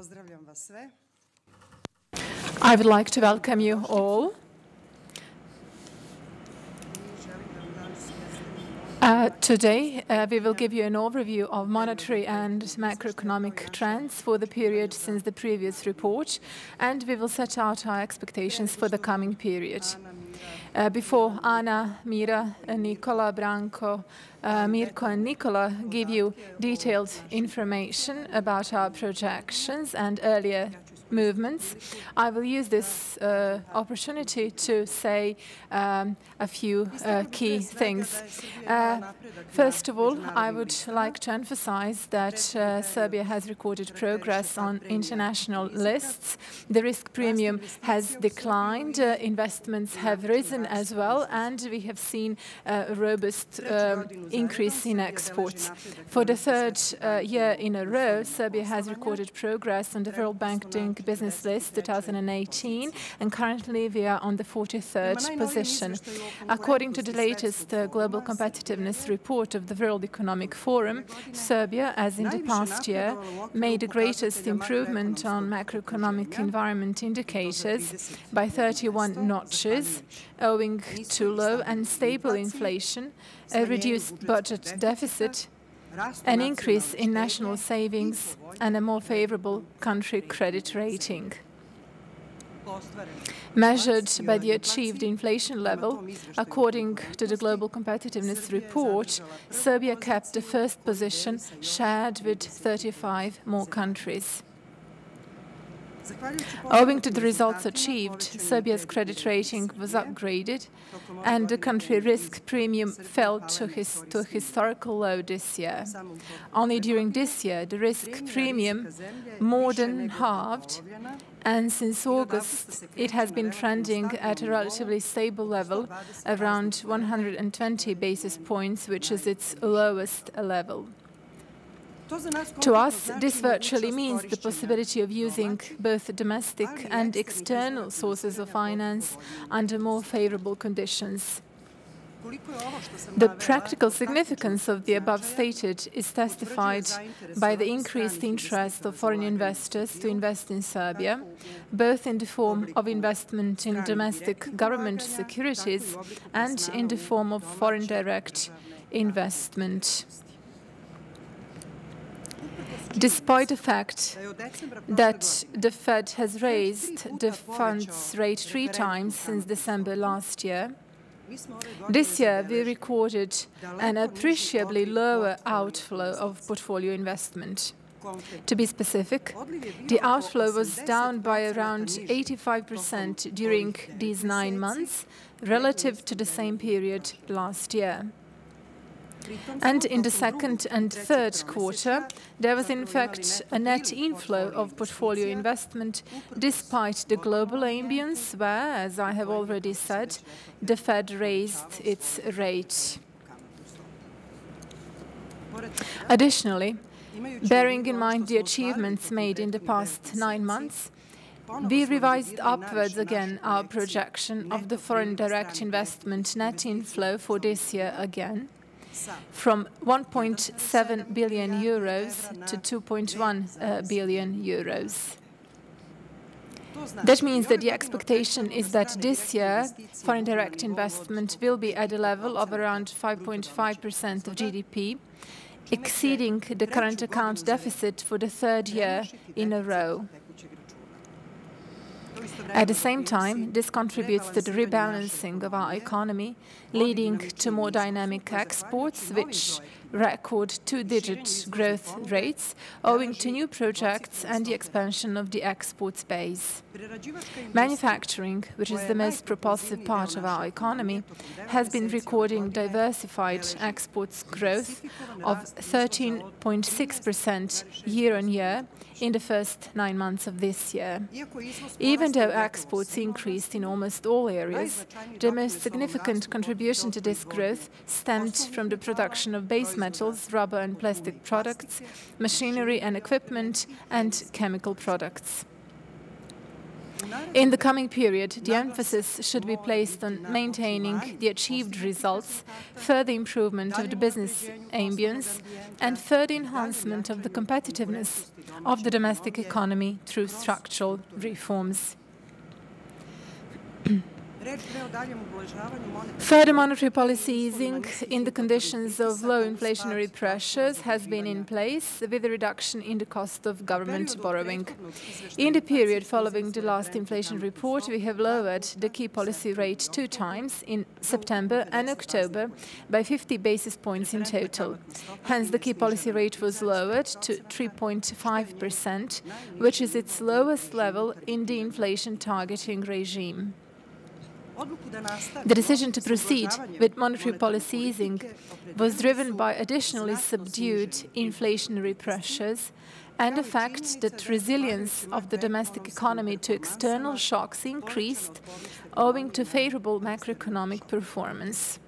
Pozdravljam vas sve. I would like to welcome you all. Today, we will give you an overview of monetary and macroeconomic trends for the period since the previous report, and we will set out our expectations for the coming period. Before Ana, Mira, Nikola, Branko, Mirko and Nikola give you detailed information about our projections and earlier movements, I will use this opportunity to say a few key things. First of all, I would like to emphasize that Serbia has recorded progress on international lists. The risk premium has declined, investments have risen as well, and we have seen a robust increase in exports. For the third year in a row, Serbia has recorded progress on the World Bank Doing Business List 2018, and currently we are on the 43rd position. According to the latest Global Competitiveness Report of the World Economic Forum, Serbia, as in the past year, made the greatest improvement on macroeconomic environment indicators by 31 notches, owing to low and stable inflation, a reduced budget deficit, an increase in national savings, and a more favorable country credit rating. Measured by the achieved inflation level, according to the Global Competitiveness Report, Serbia kept the first position, shared with 35 more countries. Owing to the results achieved, Serbia's credit rating was upgraded, and the country risk premium fell to a historical low this year. Only during this year, the risk premium more than halved, and since August, it has been trending at a relatively stable level, around 120 basis points, which is its lowest level. To us, this virtually means the possibility of using both domestic and external sources of finance under more favorable conditions. The practical significance of the above stated is testified by the increased interest of foreign investors to invest in Serbia, both in the form of investment in domestic government securities and in the form of foreign direct investment. Despite the fact that the Fed has raised the funds rate 3 times since December last year, this year we recorded an appreciably lower outflow of portfolio investment. To be specific, the outflow was down by around 85% during these 9 months relative to the same period last year. And in the second and third quarter, there was in fact a net inflow of portfolio investment despite the global ambience where, as I have already said, the Fed raised its rate. Additionally, bearing in mind the achievements made in the past 9 months, we revised upwards again our projection of the foreign direct investment net inflow for this year again, from 1.7 billion euros to 2.1 billion euros. That means that the expectation is that this year foreign direct investment will be at a level of around 5.5% of GDP, exceeding the current account deficit for the 3rd year in a row. At the same time, this contributes to the rebalancing of our economy, leading to more dynamic exports, which record 2-digit growth rates, owing to new projects and the expansion of the exports base. Manufacturing, which is the most propulsive part of our economy, has been recording diversified exports growth of 13.6% year-on-year in the first 9 months of this year. Even though exports increased in almost all areas, the most significant contribution to this growth stemmed from the production of base metals, rubber and plastic products, machinery and equipment, and chemical products. In the coming period, the emphasis should be placed on maintaining the achieved results, further improvement of the business ambience, and further enhancement of the competitiveness of the domestic economy through structural reforms. Further monetary policy easing in the conditions of low inflationary pressures has been in place, with a reduction in the cost of government borrowing. In the period following the last inflation report, we have lowered the key policy rate 2 times, in September and October, by 50 basis points in total. Hence, the key policy rate was lowered to 3.5%, which is its lowest level in the inflation targeting regime. The decision to proceed with monetary policy easing was driven by additionally subdued inflationary pressures and the fact that resilience of the domestic economy to external shocks increased owing to favorable macroeconomic performance.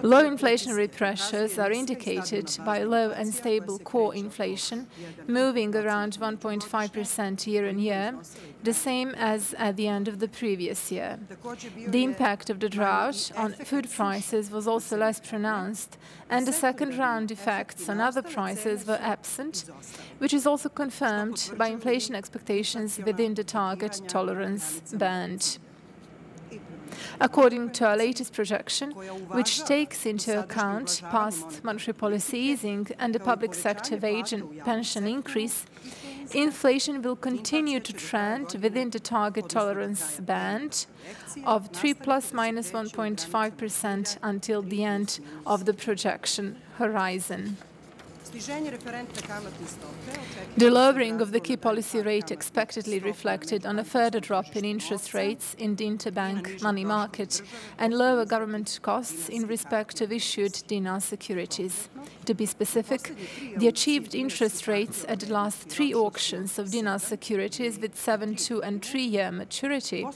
Low inflationary pressures are indicated by low and stable core inflation, moving around 1.5% year-on-year, the same as at the end of the previous year. The impact of the drought on food prices was also less pronounced, and the second-round effects on other prices were absent, which is also confirmed by inflation expectations within the target tolerance band. According to our latest projection, which takes into account past monetary policy easing and the public sector wage and pension increase, inflation will continue to trend within the target tolerance band of 3 plus minus 1.5% until the end of the projection horizon. The lowering of the key policy rate expectedly reflected on a further drop in interest rates in the interbank money market and lower government costs in respect of issued dinar securities. To be specific, the achieved interest rates at the last 3 auctions of dinar securities with 7, 2 and 3-year maturity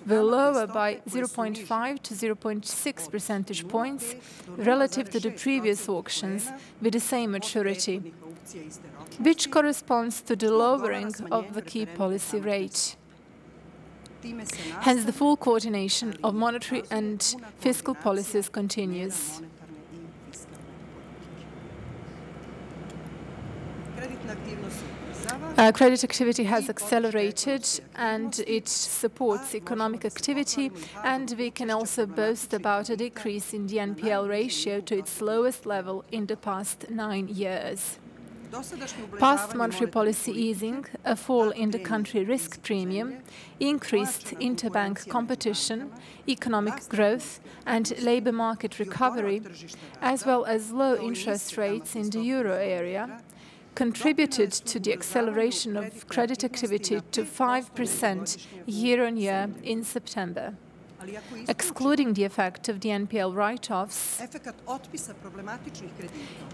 were lower by 0.5 to 0.6 percentage points relative to the previous auctions with the same maturity, which corresponds to the lowering of the key policy rate. Hence, the full coordination of monetary and fiscal policies continues. Credit activity has accelerated and it supports economic activity, and we can also boast about a decrease in the NPL ratio to its lowest level in the past 9 years. Past monetary policy easing, a fall in the country risk premium, increased interbank competition, economic growth and labour market recovery, as well as low interest rates in the euro area, contributed to the acceleration of credit activity to 5% year-on-year in September. Excluding the effect of the NPL write-offs,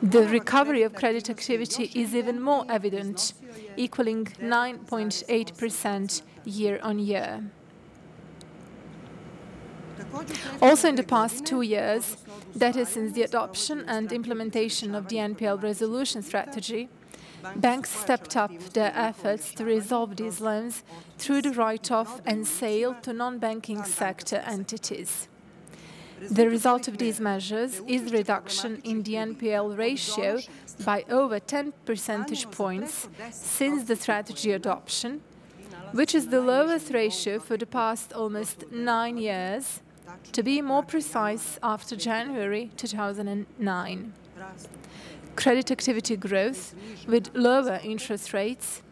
the recovery of credit activity is even more evident, equaling 9.8% year-on-year. Also in the past 2 years, that is since the adoption and implementation of the NPL resolution strategy, banks stepped up their efforts to resolve these loans through the write-off and sale to non-banking sector entities. The result of these measures is the reduction in the NPL ratio by over 10 percentage points since the strategy adoption, which is the lowest ratio for the past almost 9 years, to be more precise, after January 2009. Credit activity growth with lower interest rates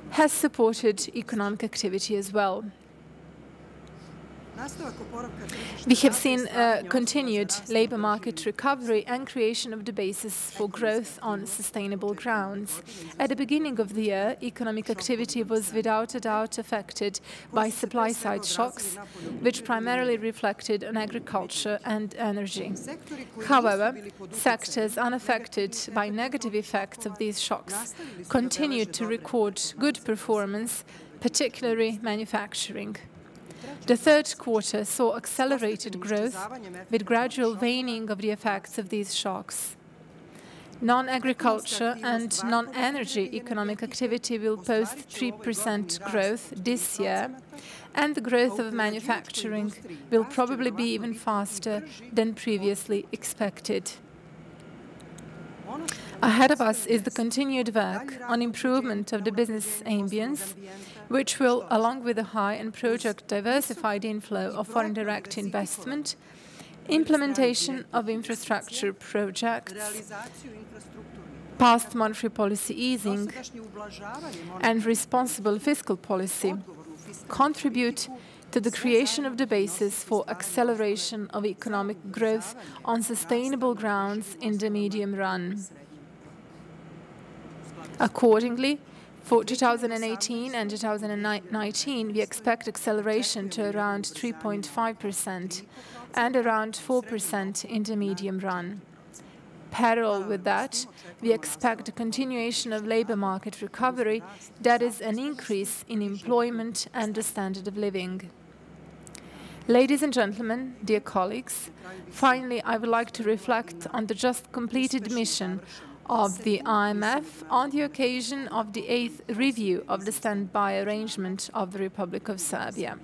has supported economic activity as well. We have seen a continued labour market recovery and creation of the basis for growth on sustainable grounds. At the beginning of the year, economic activity was without a doubt affected by supply-side shocks, which primarily reflected on agriculture and energy. However, sectors unaffected by negative effects of these shocks continued to record good performance, particularly manufacturing. The third quarter saw accelerated growth with gradual waning of the effects of these shocks. Non-agriculture and non-energy economic activity will post 3% growth this year, and the growth of manufacturing will probably be even faster than previously expected. Ahead of us is the continued work on improvement of the business ambience, which will, along with a high and project-diversified inflow of foreign direct investment, implementation of infrastructure projects, past monetary policy easing, and responsible fiscal policy contribute to the creation of the basis for acceleration of economic growth on sustainable grounds in the medium run. Accordingly, for 2018 and 2019, we expect acceleration to around 3.5% and around 4% in the medium run. Parallel with that, we expect a continuation of labor market recovery, that is, an increase in employment and the standard of living. Ladies and gentlemen, dear colleagues, finally, I would like to reflect on the just completed mission of the IMF on the occasion of the 8th review of the standby arrangement of the Republic of Serbia.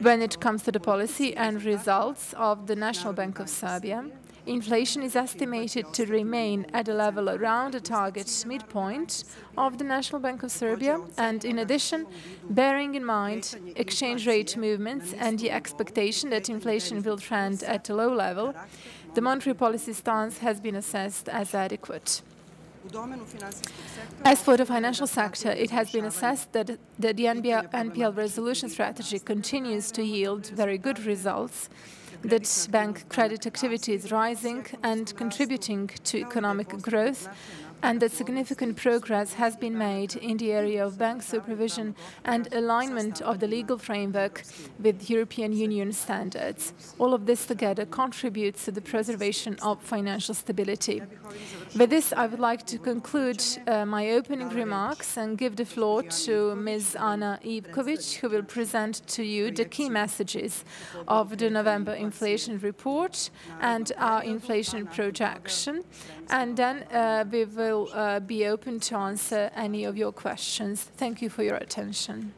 When it comes to the policy and results of the National Bank of Serbia, inflation is estimated to remain at a level around the target midpoint of the National Bank of Serbia, and in addition, bearing in mind exchange rate movements and the expectation that inflation will trend at a low level, the monetary policy stance has been assessed as adequate. As for the financial sector, it has been assessed that the NPL resolution strategy continues to yield very good results, that bank credit activity is rising and contributing to economic growth, and that significant progress has been made in the area of bank supervision and alignment of the legal framework with European Union standards. All of this together contributes to the preservation of financial stability. With this, I would like to conclude my opening remarks and give the floor to Ms. Ana Ivkovic, who will present to you the key messages of the November inflation report and our inflation projection. And then we will be open to answer any of your questions. Thank you for your attention.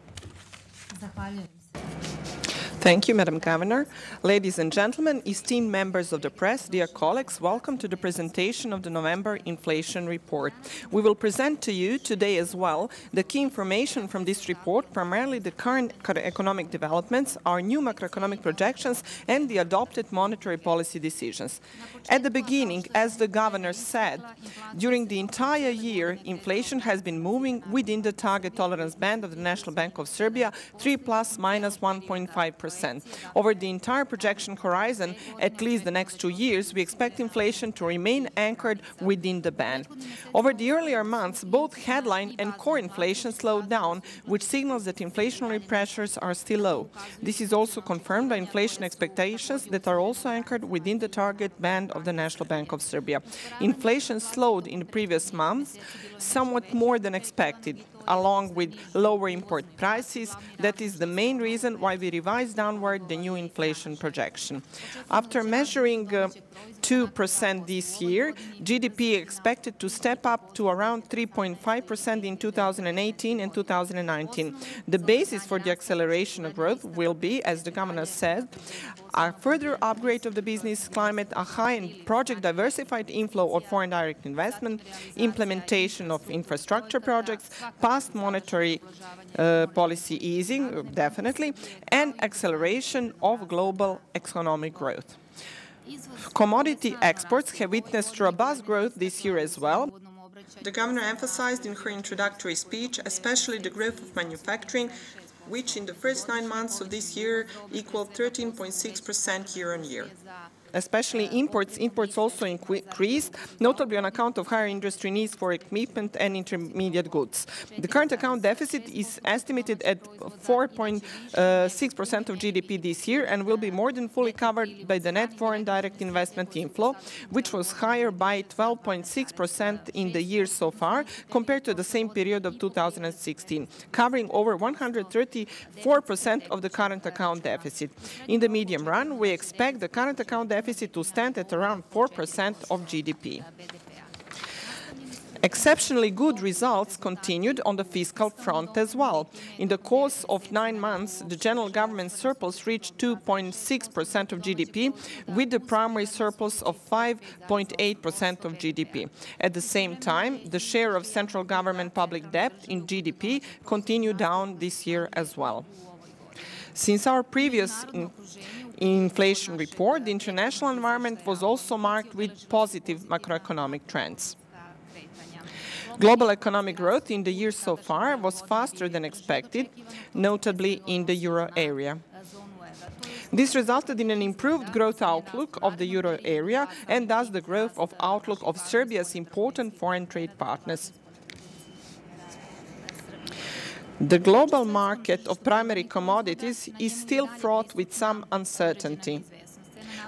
Thank you, Madam Governor. Ladies and gentlemen, esteemed members of the press, dear colleagues, welcome to the presentation of the November inflation report. We will present to you today as well the key information from this report, primarily the current economic developments, our new macroeconomic projections, and the adopted monetary policy decisions. At the beginning, as the Governor said, during the entire year, inflation has been moving within the target tolerance band of the National Bank of Serbia, 3 plus minus 1.5%. Over the entire projection horizon, at least the next 2 years, we expect inflation to remain anchored within the band. Over the earlier months, both headline and core inflation slowed down, which signals that inflationary pressures are still low. This is also confirmed by inflation expectations that are also anchored within the target band of the National Bank of Serbia. Inflation slowed in the previous months, somewhat more than expected, along with lower import prices. That is the main reason why we revised downward the new inflation projection. After measuring 2% this year, GDP expected to step up to around 3.5% in 2018 and 2019. The basis for the acceleration of growth will be, as the Governor said, a further upgrade of the business climate, a high and project-diversified inflow of foreign direct investment, implementation of infrastructure projects, past monetary policy easing, definitely, and acceleration of global economic growth. Commodity exports have witnessed robust growth this year as well. The Governor emphasized in her introductory speech especially the growth of manufacturing, which in the first 9 months of this year equaled 13.6% year-on-year. Especially imports also increased, notably on account of higher industry needs for equipment and intermediate goods. The current account deficit is estimated at 4.6% of GDP this year and will be more than fully covered by the net foreign direct investment inflow, which was higher by 12.6% in the year so far compared to the same period of 2016, covering over 134% of the current account deficit. In the medium run, we expect the current account deficit to stand at around 4% of GDP. Exceptionally good results continued on the fiscal front as well. In the course of 9 months, the general government surplus reached 2.6% of GDP, with the primary surplus of 5.8% of GDP. At the same time, the share of central government public debt in GDP continued down this year as well. Since our previous inflation report, the international environment was also marked with positive macroeconomic trends. Global economic growth in the year so far was faster than expected, notably in the euro area. This resulted in an improved growth outlook of the euro area and thus the growth of outlook of Serbia's important foreign trade partners. The global market of primary commodities is still fraught with some uncertainty.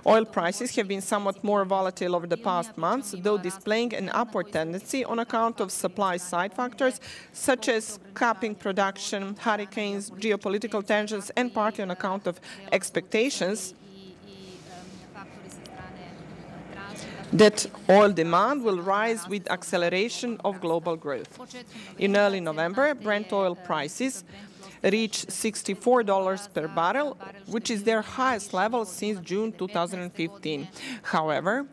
Oil prices have been somewhat more volatile over the past months, though displaying an upward tendency on account of supply-side factors such as capping production, hurricanes, geopolitical tensions, and partly on account of expectations that oil demand will rise with acceleration of global growth. In early November, Brent oil prices reached $64 per barrel, which is their highest level since June 2015. However,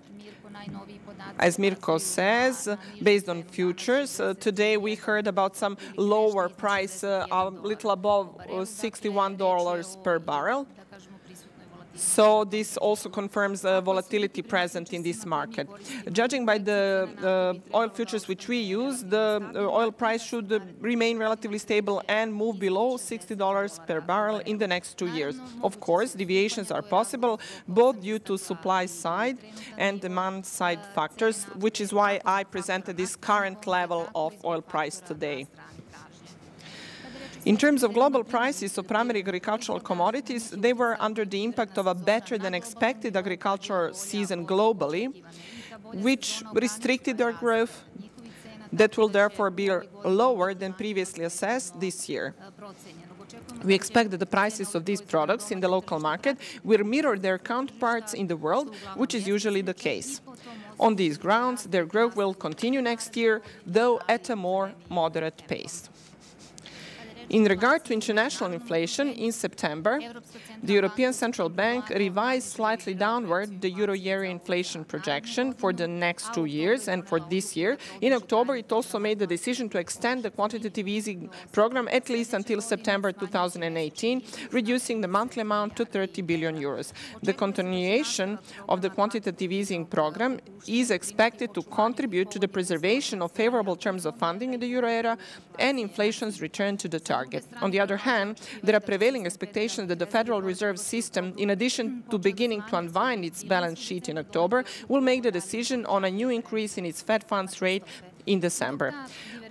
as Mirko says, based on futures, today we heard about some lower price, a little above $61 per barrel. So this also confirms the volatility present in this market. Judging by the oil futures which we use, the oil price should remain relatively stable and move below $60 per barrel in the next 2 years. Of course, deviations are possible, both due to supply side and demand side factors, which is why I presented this current level of oil price today. In terms of global prices of primary agricultural commodities, they were under the impact of a better-than-expected agricultural season globally, which restricted their growth, that will therefore be lower than previously assessed this year. We expect that the prices of these products in the local market will mirror their counterparts in the world, which is usually the case. On these grounds, their growth will continue next year, though at a more moderate pace. In regard to international inflation, in September, the European Central Bank revised slightly downward the euro area inflation projection for the next 2 years and for this year. In October, it also made the decision to extend the quantitative easing program at least until September 2018, reducing the monthly amount to 30 billion euros. The continuation of the quantitative easing program is expected to contribute to the preservation of favorable terms of funding in the euro area and inflation's return to the target. On the other hand, there are prevailing expectations that the Federal Reserve System, in addition to beginning to unwind its balance sheet in October, will make the decision on a new increase in its Fed funds rate in December.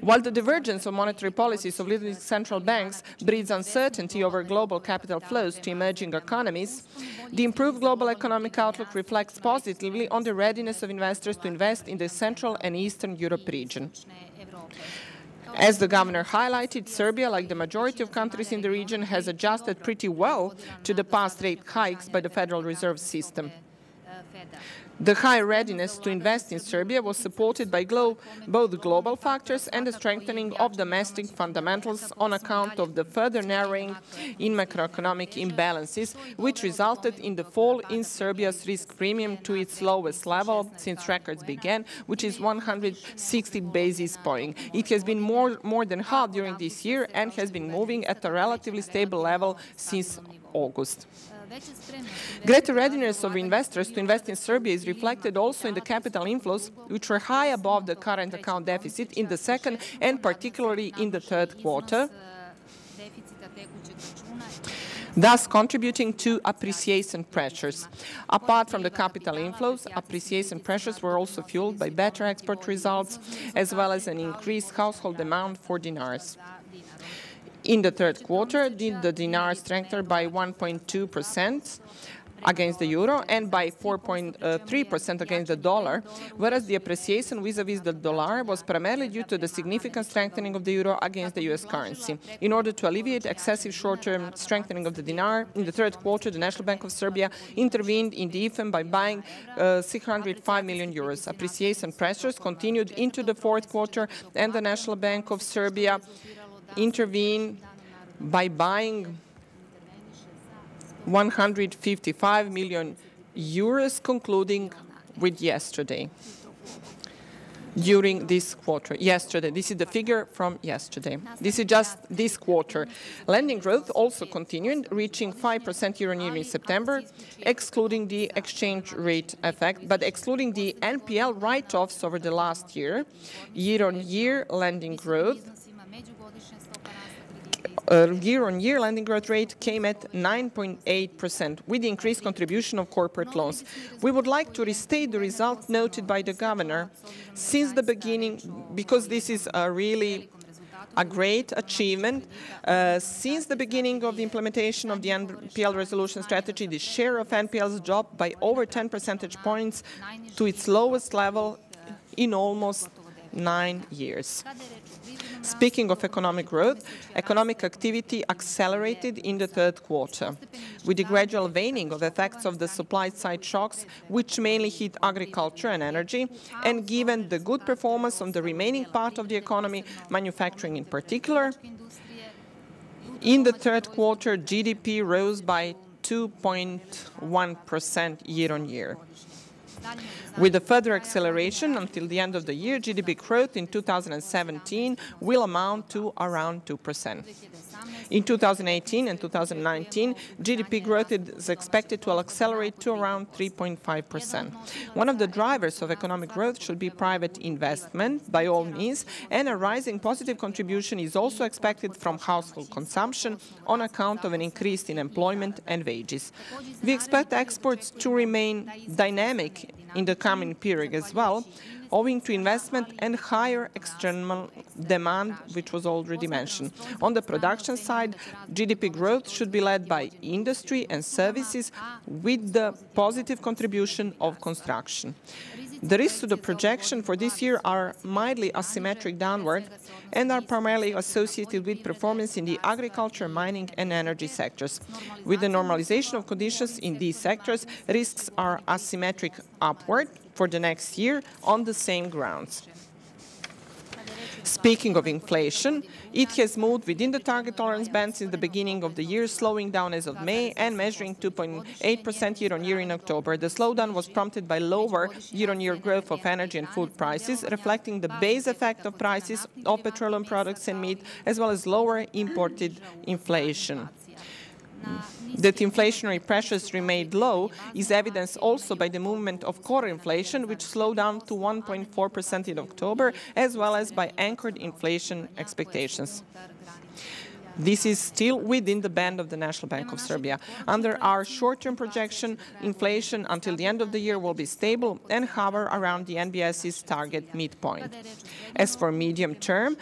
While the divergence of monetary policies of leading central banks breeds uncertainty over global capital flows to emerging economies, the improved global economic outlook reflects positively on the readiness of investors to invest in the Central and Eastern Europe region. As the governor highlighted, Serbia, like the majority of countries in the region, has adjusted pretty well to the past rate hikes by the Federal Reserve System. The high readiness to invest in Serbia was supported by both global factors and the strengthening of domestic fundamentals on account of the further narrowing in macroeconomic imbalances, which resulted in the fall in Serbia's risk premium to its lowest level since records began, which is 160 basis points. It has been more than half during this year and has been moving at a relatively stable level since August. Greater readiness of investors to invest in Serbia is reflected also in the capital inflows, which were high above the current account deficit in the second and particularly in the third quarter, thus contributing to appreciation pressures. Apart from the capital inflows, appreciation pressures were also fueled by better export results, as well as an increased household demand for dinars. In the third quarter, the dinar strengthened by 1.2%, against the euro and by 4.3% against the dollar, whereas the appreciation vis-à-vis the dollar was primarily due to the significant strengthening of the euro against the US currency. In order to alleviate excessive short-term strengthening of the dinar, in the third quarter, the National Bank of Serbia intervened in the IFM by buying 605 million euros. Appreciation pressures continued into the fourth quarter, and the National Bank of Serbia intervened by buying 155 million euros, concluding with yesterday. During this quarter, yesterday. This is the figure from yesterday. This is just this quarter. Lending growth also continued, reaching 5% year-on-year in September, excluding the exchange rate effect, but excluding the NPL write-offs over the last year. Year-on-year lending growth year-on-year lending growth rate came at 9.8%, with the increased contribution of corporate loans. We would like to restate the result noted by the governor. Since the beginning, because this is really a great achievement, since the beginning of the implementation of the NPL resolution strategy, the share of NPLs dropped by over 10 percentage points to its lowest level in almost 9 years. Speaking of economic growth, economic activity accelerated in the third quarter. With the gradual waning of effects of the supply-side shocks, which mainly hit agriculture and energy, and given the good performance on the remaining part of the economy, manufacturing in particular, in the third quarter, GDP rose by 2.1% year-on-year. With a further acceleration until the end of the year, GDP growth in 2017 will amount to around 2%. In 2018 and 2019, GDP growth is expected to accelerate to around 3.5%. One of the drivers of economic growth should be private investment, by all means, and a rising positive contribution is also expected from household consumption on account of an increase in employment and wages. We expect exports to remain dynamic in the coming period as well, owing to investment and higher external demand, which was already mentioned. On the production side, GDP growth should be led by industry and services, with the positive contribution of construction. The risks to the projection for this year are mildly asymmetric downward and are primarily associated with performance in the agriculture, mining and energy sectors. With the normalization of conditions in these sectors, risks are asymmetric upward for the next year on the same grounds. Speaking of inflation, it has moved within the target tolerance band since the beginning of the year, slowing down as of May and measuring 2.8% year-on-year in October. The slowdown was prompted by lower year-on-year growth of energy and food prices, reflecting the base effect of prices of petroleum products and meat, as well as lower imported inflation. That inflationary pressures remained low is evidenced also by the movement of core inflation, which slowed down to 1.4% in October, as well as by anchored inflation expectations. This is still within the band of the National Bank of Serbia. Under our short-term projection, inflation until the end of the year will be stable and hover around the NBS's target midpoint. As for medium term,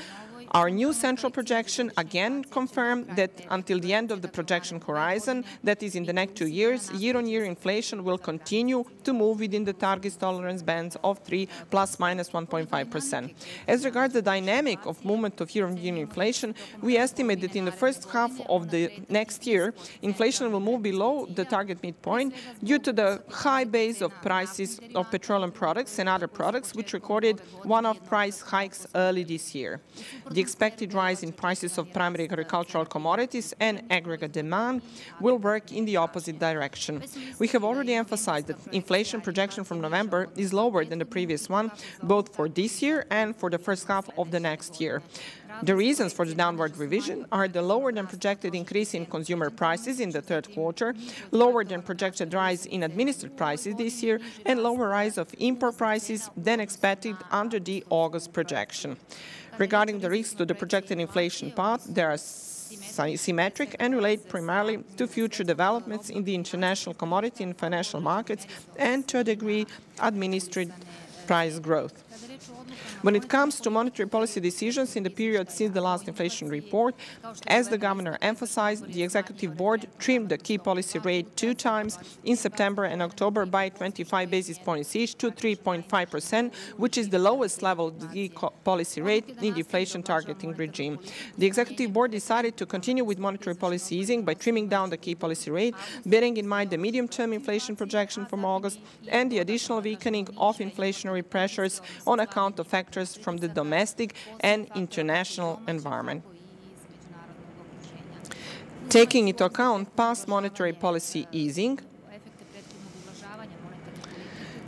our new central projection again confirmed that until the end of the projection horizon, that is in the next 2 years, year-on-year inflation will continue to move within the target tolerance bands of 3 plus minus 1.5%. As regards the dynamic of movement of year-on-year inflation, we estimate that in the first half of the next year, inflation will move below the target midpoint due to the high base of prices of petroleum products and other products, which recorded one-off price hikes early this year. The expected rise in prices of primary agricultural commodities and aggregate demand will work in the opposite direction. We have already emphasized that inflation projection from November is lower than the previous one, both for this year and for the first half of the next year. The reasons for the downward revision are the lower than projected increase in consumer prices in the third quarter, lower than projected rise in administered prices this year, and lower rise of import prices than expected under the August projection. Regarding the risks to the projected inflation path, they are symmetric and relate primarily to future developments in the international commodity and financial markets and, to a degree, administered price growth. When it comes to monetary policy decisions in the period since the last inflation report, as the governor emphasized, the executive board trimmed the key policy rate 2 times in September and October by 25 basis points each to 3.5%, which is the lowest level of the key policy rate in the inflation targeting regime. The executive board decided to continue with monetary policy easing by trimming down the key policy rate, bearing in mind the medium-term inflation projection from August and the additional weakening of inflationary pressures on account of factors from the domestic and international environment. Taking into account past monetary policy easing,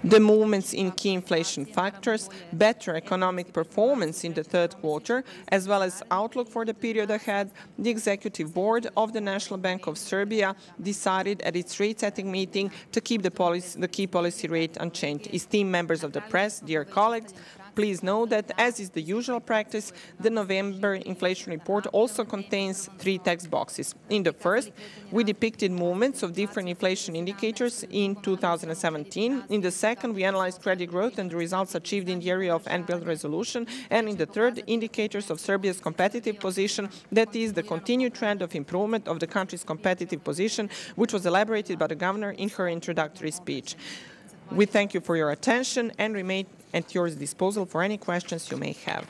the movements in key inflation factors, better economic performance in the third quarter, as well as outlook for the period ahead, the Executive Board of the National Bank of Serbia decided at its rate-setting meeting to keep the key policy rate unchanged. Esteemed members of the press, dear colleagues, please know that, as is the usual practice, the November inflation report also contains 3 text boxes. In the first, we depicted movements of different inflation indicators in 2017. In the second, we analyzed credit growth and the results achieved in the area of NPL resolution. And in the third, indicators of Serbia's competitive position, that is, the continued trend of improvement of the country's competitive position, which was elaborated by the governor in her introductory speech. We thank you for your attention and remain at your disposal for any questions you may have.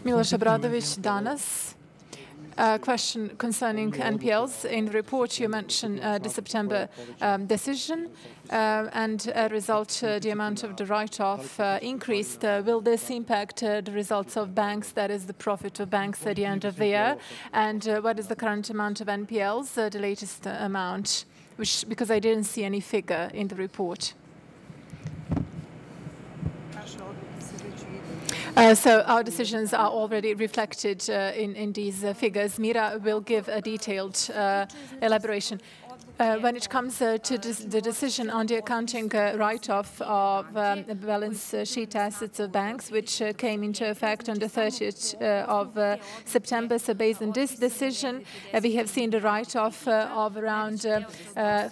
Miloš Obradović danas. Question concerning NPLs. In the report, you mentioned the September decision, and as a result, the amount of the write-off increased. Will this impact the results of banks, that is, the profit of banks at the end of the year? And what is the current amount of NPLs, the latest amount? Because I didn't see any figure in the report. So our decisions are already reflected in these figures. Mira will give a detailed elaboration. When it comes to the decision on the accounting write-off of balance sheet assets of banks, which came into effect on the 30th of September, so based on this decision, we have seen the write-off of around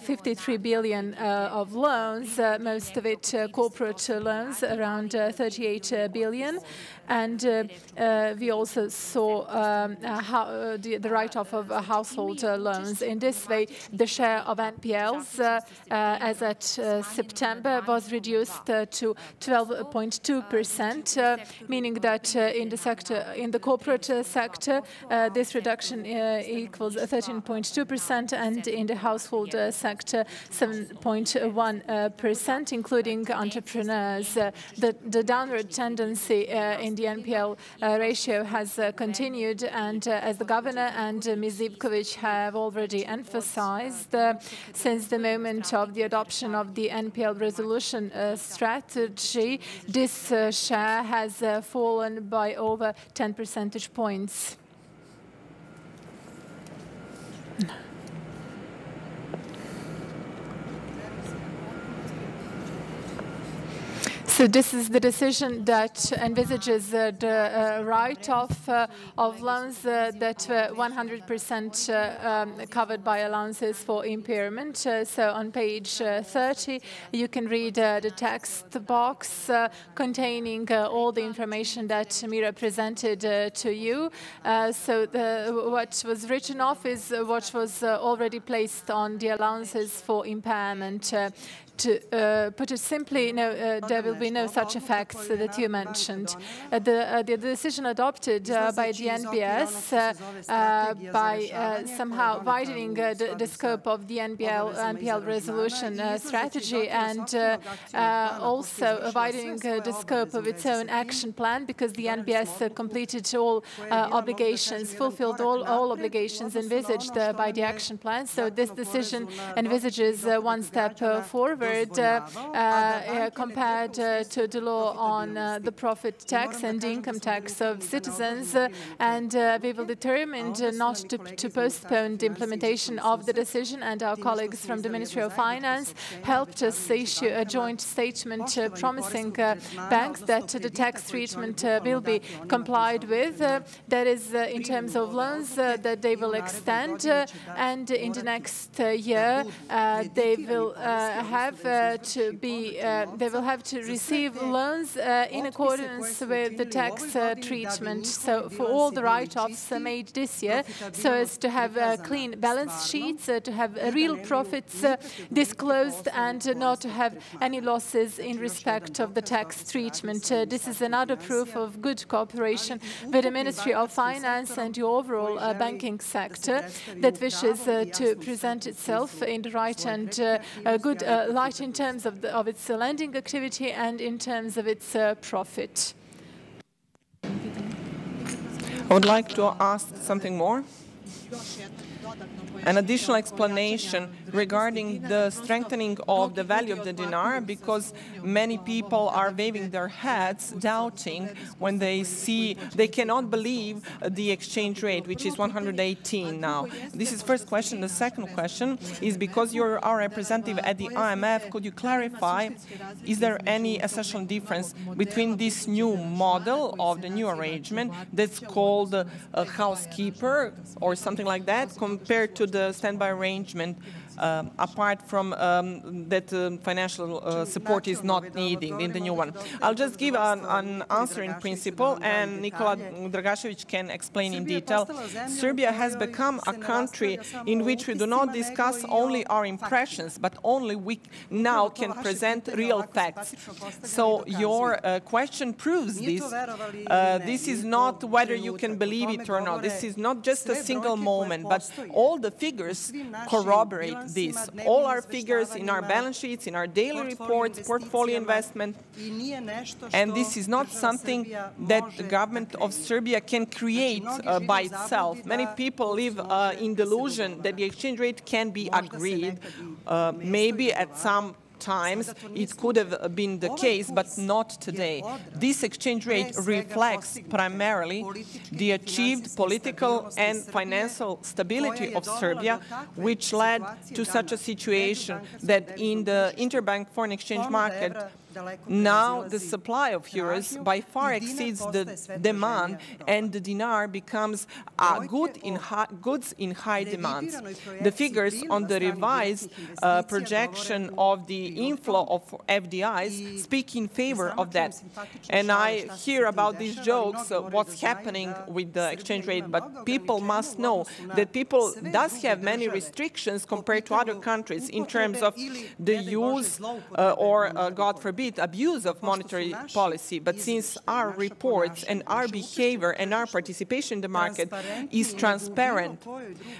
53 billion of loans, most of it corporate loans, around 38 billion. And we also saw the write-off of household loans. In this way, the share of NPLs as at September was reduced to 12.2%, meaning that in the corporate sector, this reduction equals 13.2%, and in the household sector, 7.1%, including entrepreneurs. The downward tendency in the NPL ratio has continued, and as the governor and Ms. Zivkovic have already emphasized, since the moment of the adoption of the NPL resolution strategy, this share has fallen by over 10 percentage points. So this is the decision that envisages the write-off of loans that were 100% covered by allowances for impairment. So on page 30, you can read the text box containing all the information that Mira presented to you. So what was written off is what was already placed on the allowances for impairment. To put it simply, there will be no such effects that you mentioned. The decision adopted by the NBS by somehow widening the scope of the NPL resolution strategy, and also widening the scope of its own action plan, because the NBS completed all obligations, fulfilled all obligations envisaged by the action plan. So this decision envisages one step forward favored compared to the law on the profit tax and income tax of citizens, and we will determine not to postpone the implementation of the decision, and our colleagues from the Ministry of Finance helped us issue a joint statement promising banks that the tax treatment will be complied with. That is, in terms of loans, that they will extend, and in the next year they will have to receive loans in accordance with the tax treatment. So for all the write-offs made this year, so as to have clean balance sheets, to have real profits disclosed, and not to have any losses in respect of the tax treatment. This is another proof of good cooperation with the Ministry of Finance and the overall banking sector that wishes to present itself in the right and good light in terms of its lending activity and in terms of its profit. I would like to ask something more. An additional explanation regarding the strengthening of the value of the dinar, because many people are waving their heads, doubting when they see, they cannot believe the exchange rate, which is 118 now. This is first question. The second question is, because you're our representative at the IMF, could you clarify, is there any essential difference between this new model of the new arrangement that's called a housekeeper or something like that, compared to the standby arrangement, apart from that financial support is not needed in the new one? I'll just give an answer in principle, and Nikola Dragašević can explain in detail. Serbia has become a country in which we do not discuss only our impressions, but only we now can present real facts. So your question proves this. This is not whether you can believe it or not. This is not just a single moment, but all the figures corroborate this. All our figures in our balance sheets, in our daily reports, portfolio investment, and this is not something that the government of Serbia can create by itself. Many people live in delusion that the exchange rate can be agreed. Maybe at some times it could have been the case, but not today. This exchange rate reflects primarily the achieved political and financial stability of Serbia, which led to such a situation that in the interbank foreign exchange market, now the supply of euros by far exceeds the demand, and the dinar becomes goods in high demand. The figures on the revised projection of the inflow of FDIs speak in favor of that. And I hear about these jokes, what's happening with the exchange rate, but people must know that people does have many restrictions compared to other countries in terms of the use or, God forbid, abuse of monetary policy. But since our reports and our behavior and our participation in the market is transparent,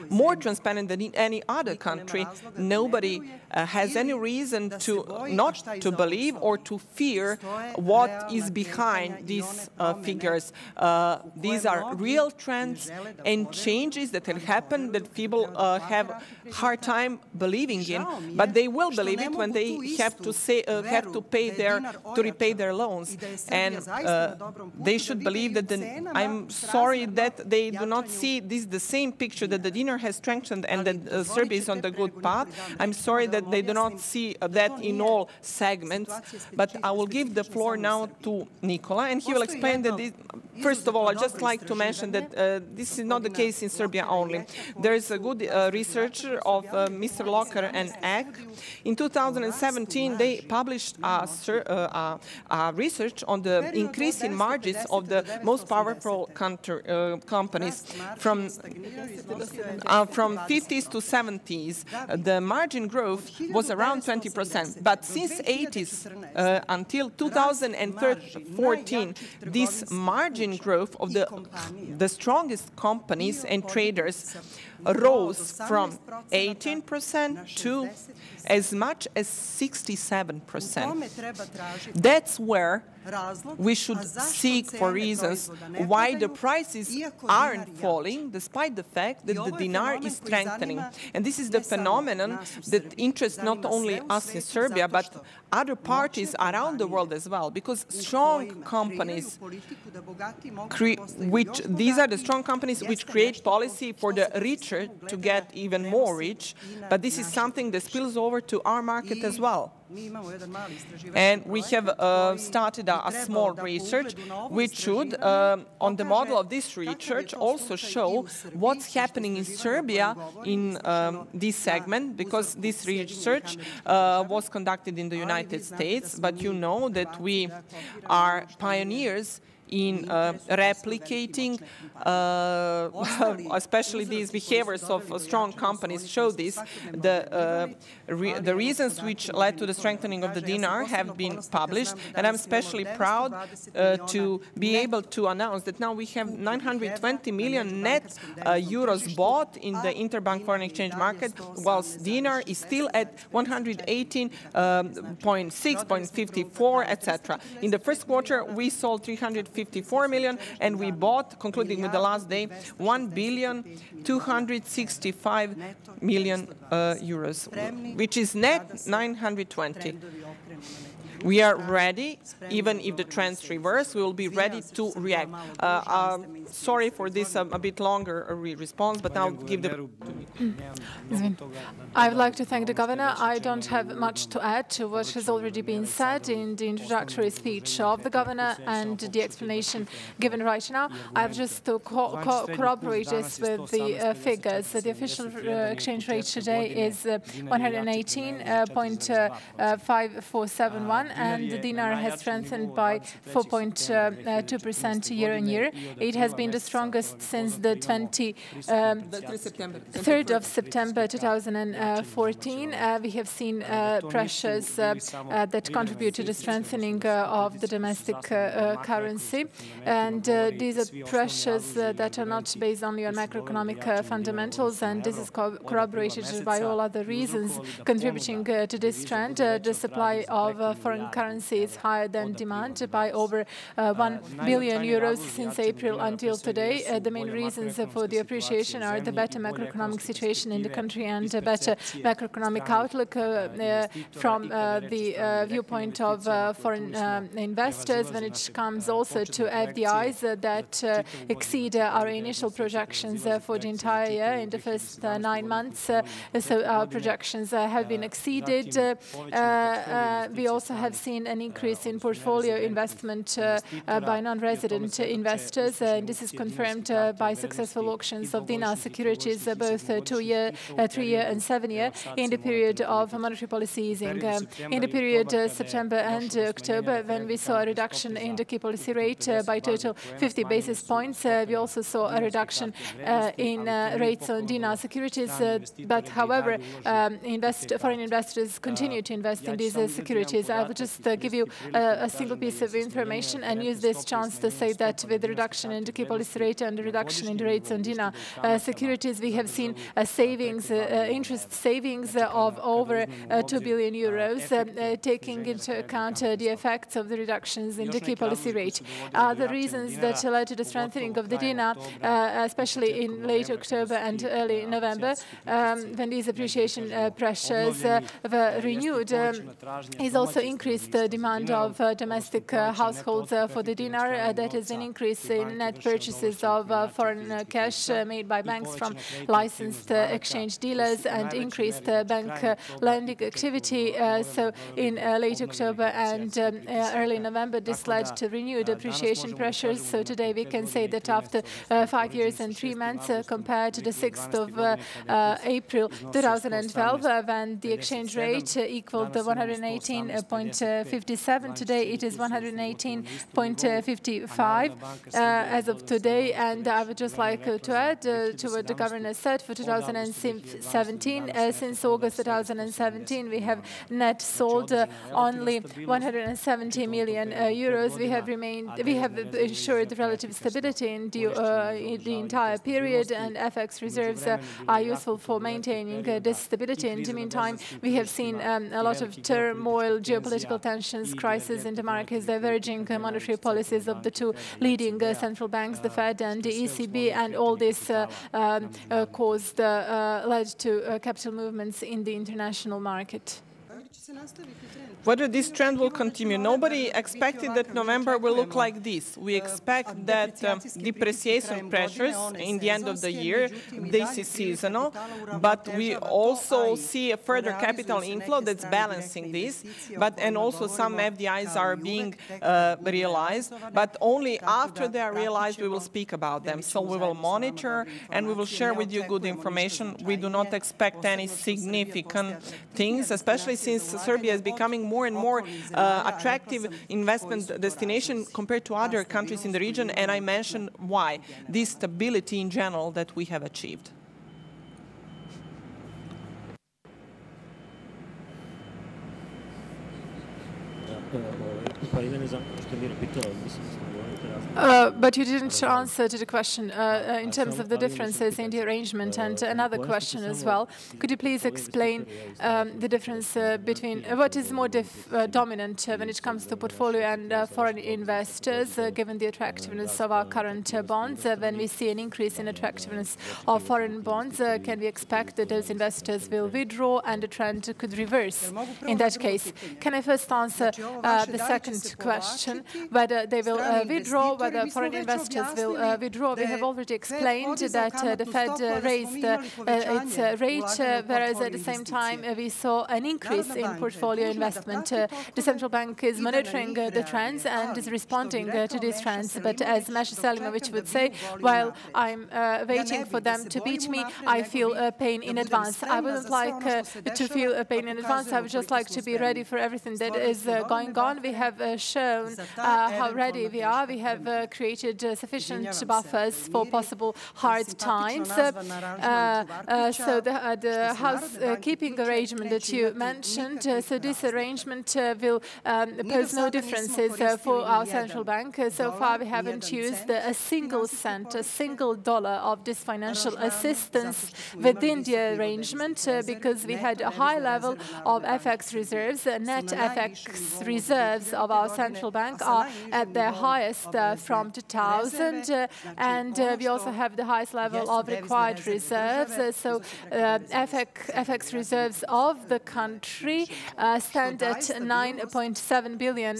more transparent than in any other country, nobody has any reason to not to believe or to fear what is behind these figures. These are real trends and changes that have happened that people have a hard time believing in, but they will believe it when they have to repay their loans, and they should believe that. I'm sorry that they do not see the same picture, that the dinar has strengthened and that Serbia is on the good path. I'm sorry that they do not see that in all segments, but I will give the floor now to Nikola, and he will explain that. First of all, I'd just like to mention that this is not the case in Serbia only. There is a good research of Mr. Locker and Eck. In 2017, they published a research on the increase in margins of the most powerful companies. From 50s to 70s, the margin growth was around 20%. But since 80s until 2014, this margin growth of the strongest companies and traders rose from 18% to as much as 67%. That's where we should seek for reasons why the prices aren't falling, despite the fact that the dinar is strengthening. And this is the phenomenon that interests not only us in Serbia, but other parties around the world as well, because strong companies, these are the strong companies which create policy for the richer to get even more rich, but this is something that spills over to our market as well. And we have started a small research which should, on the model of this research, also show what's happening in Serbia in this segment, because this research was conducted in the United States, but you know that we are pioneers in replicating, especially these behaviors of strong companies show this. The reasons which led to the strengthening of the dinar have been published, and I'm especially proud to be able to announce that now we have 920 million net euros bought in the interbank foreign exchange market, whilst dinar is still at 118.6, 0.54, etc. In the first quarter, we sold 354 million, and we bought, concluding with the last day, 1,265 million euros, which is net 920. We are ready, even if the trends reverse, we will be ready to react. Sorry for this a bit longer response, but now give the... I would like to thank the Governor. I don't have much to add to what has already been said in the introductory speech of the Governor and the explanation given right now. I have just to corroborate this with the figures. The official exchange rate today is 118.5471, and the dinar has strengthened by 4.2% year on year. It has been the strongest since the 3rd of September 2014. We have seen pressures that contribute to the strengthening of the domestic currency, and these are pressures that are not based only on macroeconomic fundamentals, and this is corroborated by all other reasons contributing to this trend. The supply of foreign currency is higher than demand by over 1 billion euros since April until today. The main reasons for the appreciation are the better macroeconomic situation in the country and a better macroeconomic outlook from the viewpoint of foreign investors, when it comes also to FDIs that exceed our initial projections for the entire year. In the first 9 months, so our projections have been exceeded. We also have seen an increase in portfolio investment by non-resident investors. This is confirmed by successful auctions of dinar securities, both 2-year, 3-year and 7-year, in the period of monetary policy easing. In the period September and October, when we saw a reduction in the key policy rate by total 50 basis points, we also saw a reduction in rates on dinar securities. But however, foreign investors continue to invest in these securities. I will just give you a single piece of information and use this chance to say that with the reduction in the key policy rate and the reduction in the rates on dinar securities, we have seen savings, interest savings of over 2 billion euros, taking into account the effects of the reductions in the key policy rate. The reasons that led to the strengthening of the dinar, especially in late October and early November, when these appreciation pressures were renewed, is also increased demand of domestic households for the dinar. That is an increase in net purchases of foreign cash made by banks from licensed exchange dealers and increased bank lending activity. So in late October and early November, this led to renewed appreciation pressures. So today we can say that after 5 years and 3 months, compared to the 6th of April 2012, when the exchange rate equaled 118.57, today it is 118.55 as of today. And I would just like to add to what the Governor said for 2017. Since August 2017, we have net sold only 170 million euros. We have ensured relative stability in the entire period, and FX reserves are useful for maintaining this stability. In the meantime, we have seen a lot of turmoil, geopolitical geopolitical tensions, crisis in the markets, diverging monetary policies of the two leading central banks, the Fed and the ECB, and all this led to capital movements in the international market. Whether this trend will continue, nobody expected that November will look like this. We expect that depreciation pressures in the end of the year, this is seasonal, but we also see a further capital inflow that's balancing this, and also some FDIs are being realized, but only after they are realized we will speak about them. So we will monitor and we will share with you good information. We do not expect any significant things, especially since Serbia is becoming more and more attractive investment destination compared to other countries in the region, and I mentioned why. This stability in general that we have achieved. But you didn't answer to the question in terms of the differences in the arrangement, and another question as well. Could you please explain the difference between what is more dominant when it comes to portfolio and foreign investors, given the attractiveness of our current bonds? When we see an increase in attractiveness of foreign bonds, can we expect that those investors will withdraw and the trend could reverse in that case? Can I first answer the second question, whether they will withdraw, whether foreign investors will withdraw? We have already explained that the Fed raised its rate, whereas at the same time we saw an increase in portfolio investment. The central bank is monitoring the trends and is responding to these trends. But as Masha Selimovic would say, while I'm waiting for them to beat me, I feel pain in advance. I wouldn't like to feel pain in advance. I would just like to be ready for everything that is going on. We have shown how ready we are. We have created sufficient buffers for possible hard times. So the housekeeping arrangement that you mentioned, so this arrangement will pose no differences for our central bank. So far we haven't used a single cent, a single dollar of this financial assistance within the arrangement because we had a high level of FX reserves. Net FX reserves of our central bank are at their highest from 2000, and we also have the highest level of required reserves. So FX reserves of the country stand at 9.7 billion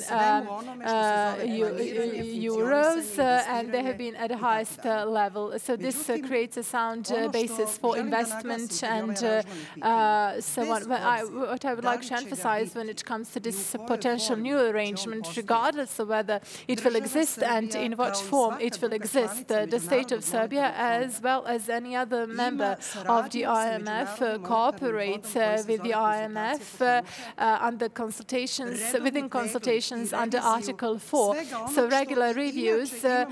euros, and they have been at the highest level. So this creates a sound basis for investment and so on. What I would like to emphasize when it comes to this potential new arrangement, regardless of whether it will exist and in what form it will exist, the state of Serbia, as well as any other member of the IMF, cooperates with the IMF under consultations, within consultations under Article 4. So regular reviews are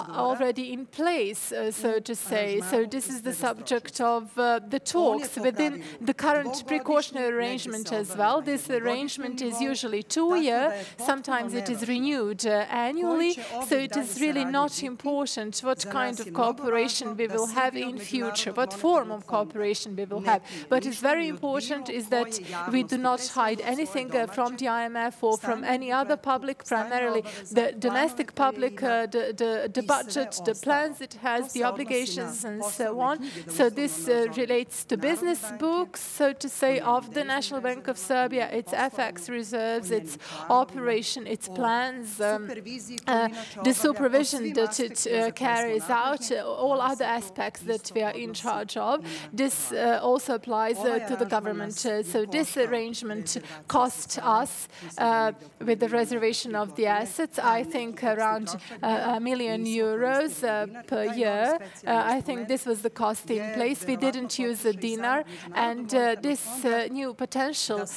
already in place, so to say. So this is the subject of the talks within the current precautionary arrangement as well. This arrangement is usually 2-year. Sometimes it is renewed annually. So it is really not important what kind of cooperation we will have in future, what form of cooperation we will have. What is very important is that we do not hide anything from the IMF or from any other public, primarily the domestic public, the budget, the plans it has, the obligations and so on. So this relates to business books, so to say, of the National Bank of Serbia, its FX reserves, its operation, its plans, the supervision that it carries out, all other aspects that we are in charge of. This also applies to the government. So this arrangement cost us, with the reservation of the assets, I think around €1 million per year. I think this was the cost in place. We didn't use a dinar, and this new potential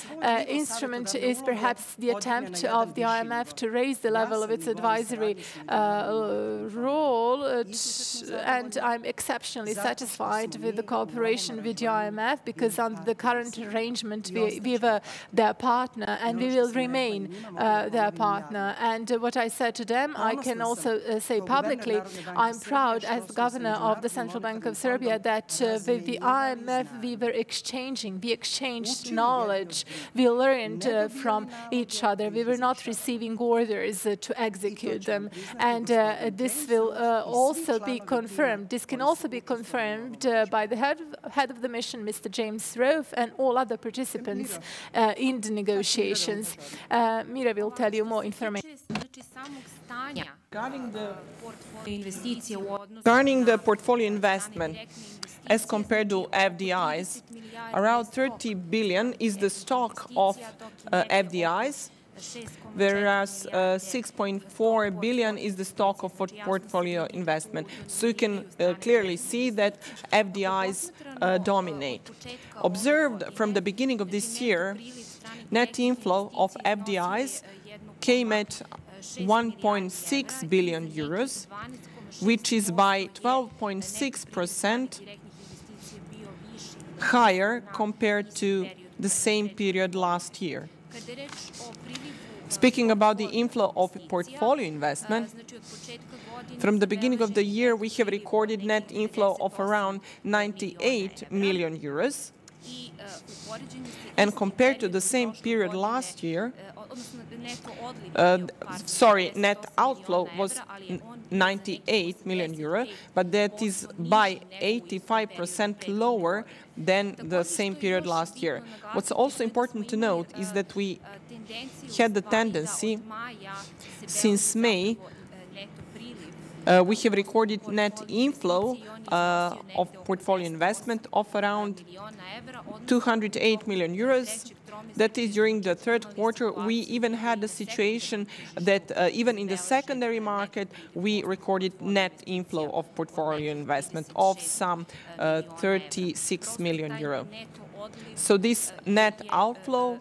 instrument is perhaps the attempt of the IMF to raise the level of its advisory role, and I'm exceptionally satisfied with the cooperation with the IMF, because under the current arrangement we were their partner and we will remain their partner. And what I said to them, I can also say publicly. I'm proud as the governor of the Central Bank of Serbia that with the IMF we exchanged knowledge, we learned from each other. We were not receiving orders to execute them, and this will also be confirmed. This can also be confirmed by the head of the mission, Mr. James Rove, and all other participants in the negotiations. Mira will tell you more information. Regarding the portfolio investment, as compared to FDIs, around 30 billion is the stock of FDIs, whereas 6.4 billion is the stock of portfolio investment. So you can clearly see that FDIs dominate. Observed from the beginning of this year, net inflow of FDIs came at 1.6 billion euros, which is by 12.6% higher compared to the same period last year. Speaking about the inflow of portfolio investment, from the beginning of the year we have recorded net inflow of around 98 million euros, and compared to the same period last year, net outflow was 98 million euro, but that is by 85% lower than the same period last year. What's also important to note is that we had the tendency since May. We have recorded net inflow of portfolio investment of around 208 million euros. That is, during the third quarter, we even had a situation that even in the secondary market, we recorded net inflow of portfolio investment of some 36 million euro. So this net outflow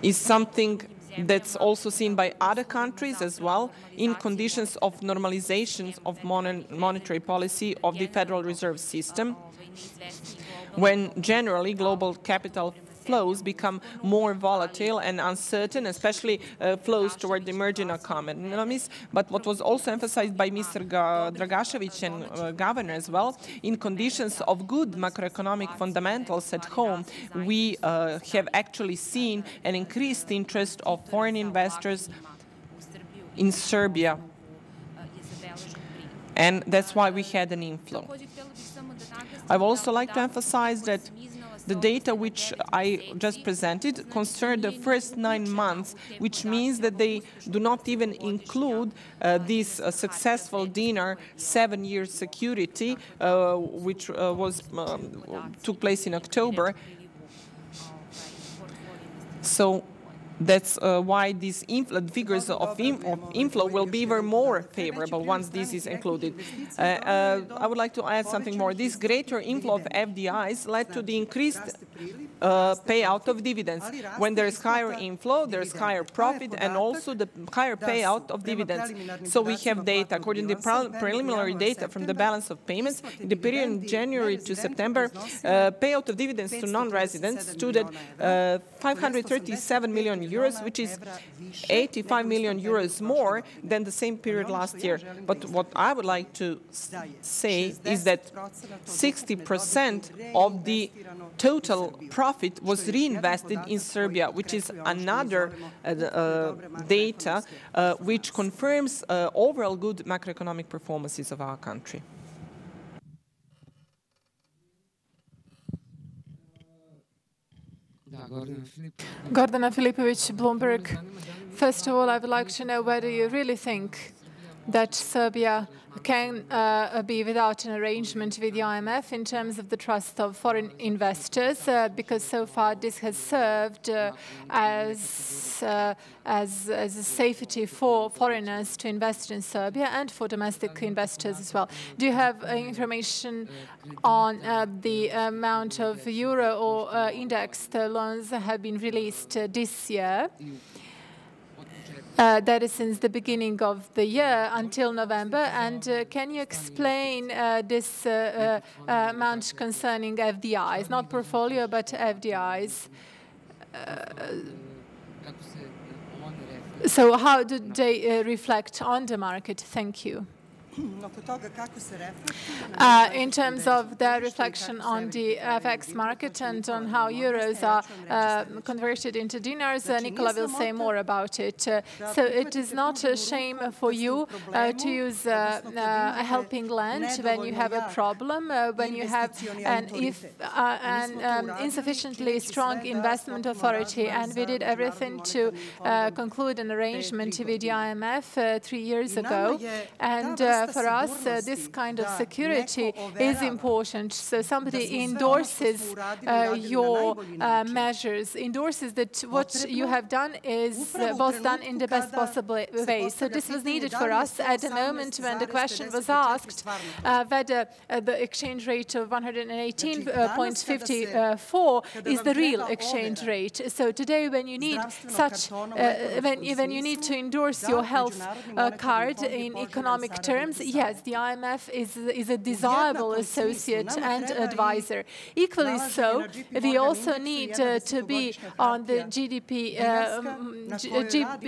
is something that's also seen by other countries as well in conditions of normalization of monetary policy of the Federal Reserve System, when generally global capital flows become more volatile and uncertain, especially flows toward the emerging economies. But what was also emphasized by Mr. Dragašević and governor as well, in conditions of good macroeconomic fundamentals at home, we have actually seen an increased interest of foreign investors in Serbia, and that's why we had an inflow. I would also like to emphasize that the data which I just presented concern the first 9 months, which means that they do not even include this successful dinar 7-year security, which took place in October. So that's why these figures of inflow will be even more favorable once this is included. I would like to add something more. This greater inflow of FDIs led to the increased payout of dividends. When there is higher inflow, there is higher profit and also the higher payout of dividends. So we have data, according to preliminary data from the balance of payments, in the period January to September, payout of dividends to non-residents stood at 537 million euros, which is 85 million euros more than the same period last year. But what I would like to say is that 60% of the total profit was reinvested in Serbia, which is another data which confirms overall good macroeconomic performances of our country. Gordana Filipović, Bloomberg. First of all, I would like to know whether you really think that Serbia can be without an arrangement with the IMF in terms of the trust of foreign investors, because so far this has served as a safety for foreigners to invest in Serbia and for domestic investors as well. Do you have information on the amount of euro or indexed loans that have been released this year? That is since the beginning of the year until November. And can you explain this amount concerning FDIs, not portfolio, but FDIs? So how do they reflect on the market? Thank you. In terms of the reflection on the FX market and on how euros are converted into dinars, Nicola will say more about it. So it is not a shame for you to use a helping land when you have a problem, when you have an insufficiently strong investment authority. And we did everything to conclude an arrangement with the IMF 3 years ago. And for us, this kind of security is important. So somebody endorses your measures, endorses that what you have done was done in the best possible way. So this was needed for us at the moment when the question was asked whether the exchange rate of 118.54 is the real exchange rate. So today, when you need such, when you need to endorse your health card in economic terms, yes, the IMF is a desirable associate and advisor. Equally so, we also need to be on the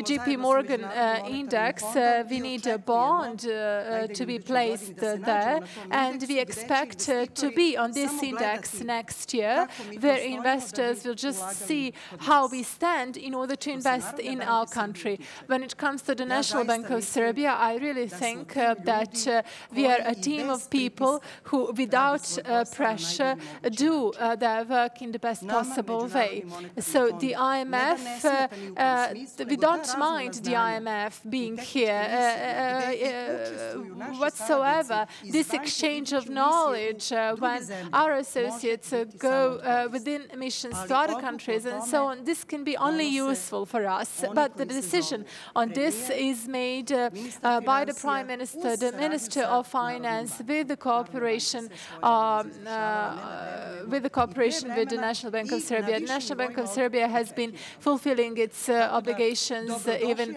JP Morgan index. We need a bond to be placed there, and we expect to be on this index next year, where investors will just see how we stand in order to invest in our country. When it comes to the National Bank of Serbia, I really think that we are a team of people who, without pressure, do their work in the best possible way. So the IMF, we don't mind the IMF being here whatsoever. This exchange of knowledge, when our associates go within missions to other countries and so on, this can be only useful for us. But the decision on this is made by the Prime Minister, the Minister of Finance, with the cooperation with the National Bank of Serbia. The National Bank of Serbia has been fulfilling its obligations even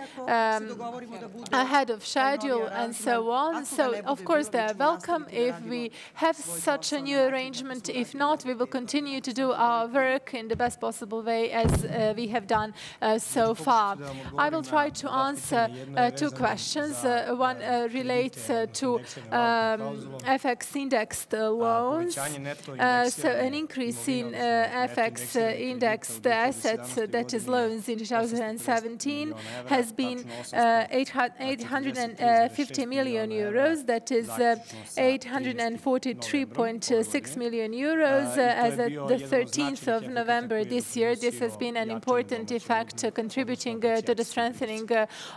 ahead of schedule and so on. So, of course, they are welcome if we have such a new arrangement. If not, we will continue to do our work in the best possible way as we have done so far. I will try to answer two questions. One relates to FX indexed loans. So an increase in FX indexed assets, that is loans, in 2017 has been 850 million euros. That is 843.6 million euros as of the 13th of November this year. This has been an important effect contributing to the strengthening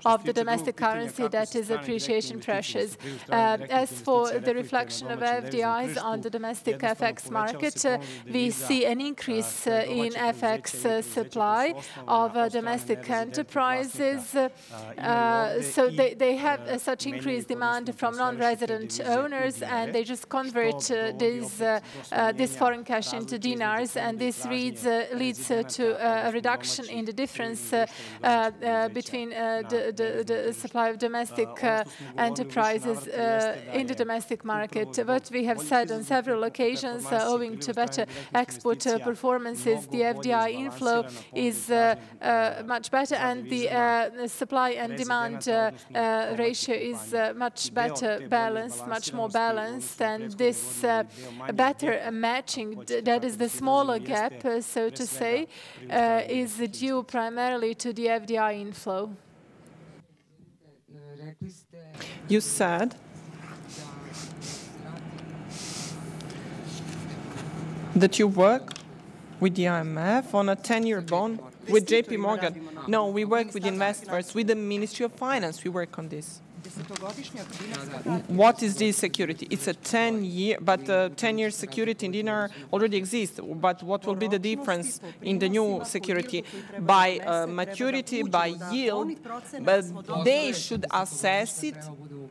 of the domestic currency, that is appreciation pressures. As for the reflection of FDIs on the domestic FX market, we see an increase in FX supply of domestic enterprises. So they have such increased demand from non-resident owners, and they just convert this foreign cash into dinars, and this leads to a reduction in the difference between the supply of domestic enterprises in the domestic market. What we have said on several occasions, owing to better export performances, the FDI inflow is much better, and the supply and demand ratio is much better balanced, much more balanced, and this better matching, that is the smaller gap, so to say, is due primarily to the FDI inflow. You said that you work with the IMF on a 10-year bond with JP Morgan. No, we work with investors, with the Ministry of Finance. We work on this. What is this security? It's a 10-year, but 10-year security in dinar already exists. But what will be the difference in the new security? By maturity, by yield, but they should assess it.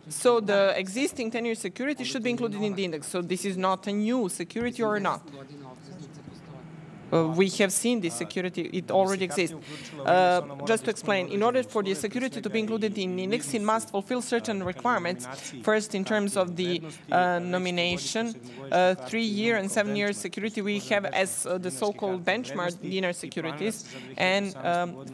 So the existing 10-year security should be included in the index. So this is not a new security or not? we have seen this security, it already exists. Just to explain, in order for the security to be included in the index, it must fulfill certain requirements. First, in terms of the nomination, 3-year and 7-year security we have as the so-called benchmark DINAR securities. And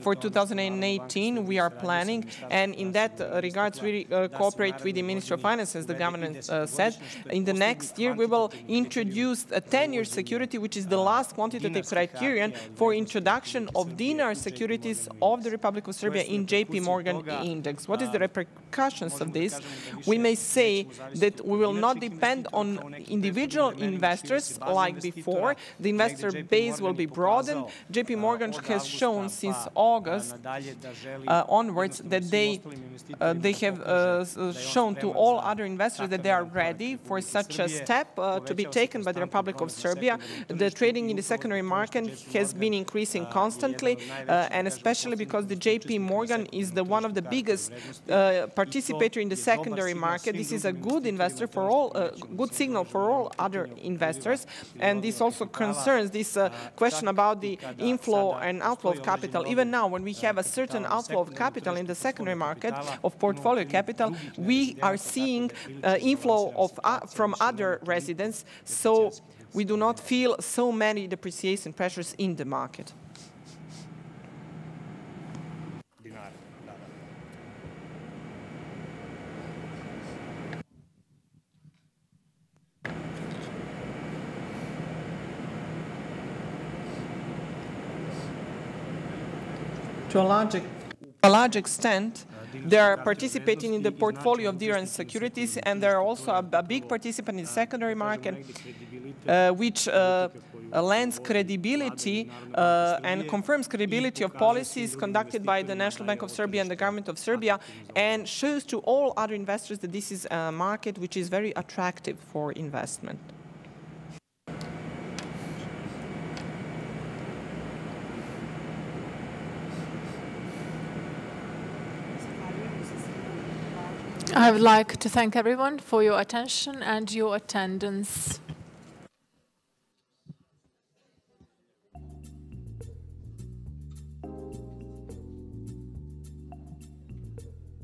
for 2018, we are planning, and in that regards, we cooperate with the Ministry of Finance, as the government said. In the next year, we will introduce a 10-year security, which is the last quantitative criterion for introduction of DINAR securities of the Republic of Serbia in JP Morgan index. What is the repercussions of this? We may say that we will not depend on individual investors like before. The investor base will be broadened. JP Morgan has shown since August onwards that they have shown to all other investors that they are ready for such a step to be taken by the Republic of Serbia. The trading in the secondary market has been increasing constantly, and especially because the JP Morgan is one of the biggest participator in the secondary market. This is a good investor for all, good signal for all other investors, and this also concerns this question about the inflow and outflow of capital. Even now, when we have a certain outflow of capital in the secondary market of portfolio capital, we are seeing inflow of from other residents, so we do not feel so many depreciation pressures in the market. To a large extent, they are participating in the portfolio of DINAR securities, and they are also a big participant in the secondary market, which lends credibility and confirms credibility of policies conducted by the National Bank of Serbia and the government of Serbia, and shows to all other investors that this is a market which is very attractive for investment. I would like to thank everyone for your attention and your attendance.